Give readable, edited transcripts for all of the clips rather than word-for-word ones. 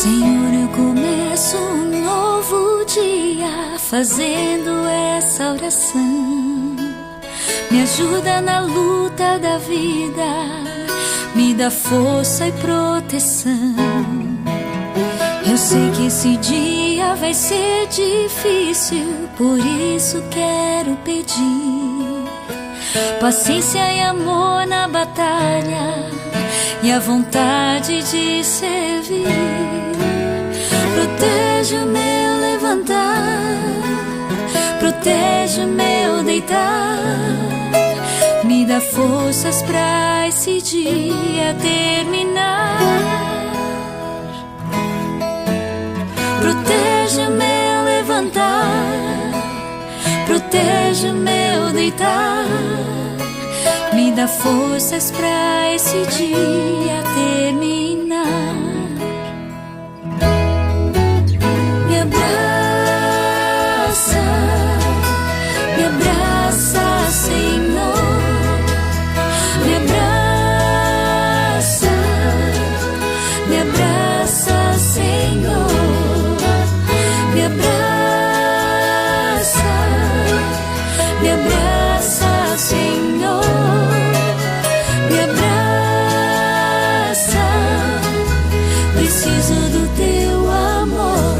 Senhor, eu começo um novo dia fazendo essa oração. Me ajuda na luta da vida, me dá força e proteção. Eu sei que esse dia vai ser difícil, por isso quero pedir paciência e amor na batalha e a vontade de servir. Protege o meu levantar, protege o meu deitar, me dá forças pra esse dia terminar. Protege o meu levantar, protege o meu deitar, me dá forças pra esse dia terminar. Me abraça, Senhor. Me abraça, Senhor. Me abraça, Senhor. Me abraça, preciso do teu amor.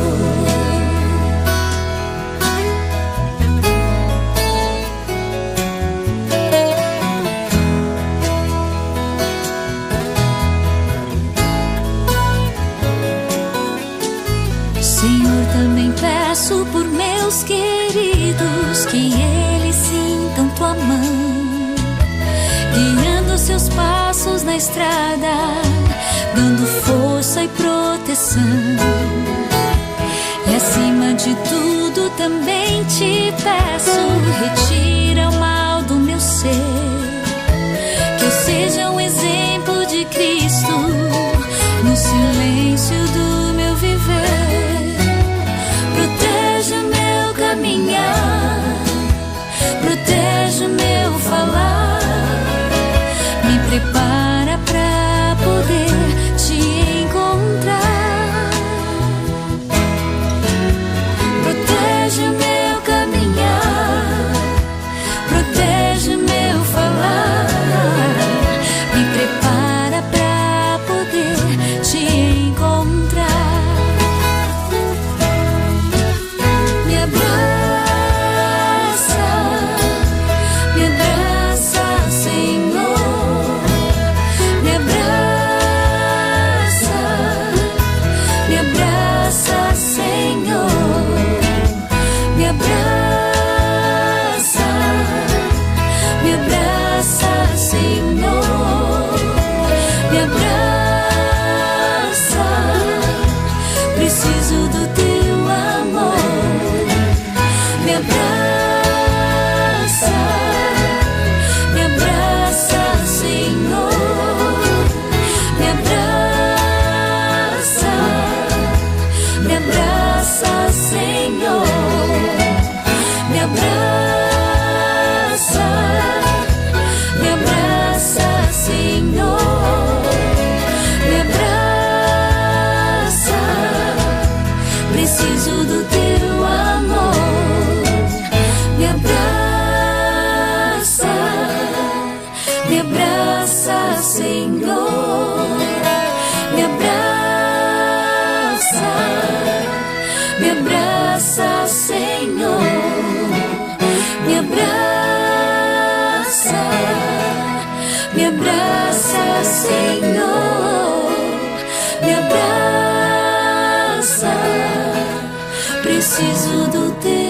Senhor, também peço por meus queridos, que eles sintam tua mão, guiando seus passos na estrada, dando força e proteção. E acima de tudo também te peço, retira o mal do meu ser, que eu seja um exemplo de Cristo no silêncio do meu viver. Protege o meu caminhar, protege o meu falar, me prepara pra poder te encontrar. Protege o meu caminhar, protege o meu falar, me prepara pra poder te encontrar. Me abraça, Senhor. Me abraça, Senhor. Me abraça, Senhor. Me abraça, preciso do teu amor. Me abraça, Senhor. Me abraça, Senhor. Me abraça, Senhor. Me abraça, preciso do teu amor. Me abraça, Senhor. Me abraça, Senhor. Me abraça, Senhor. Me abraça, preciso do teu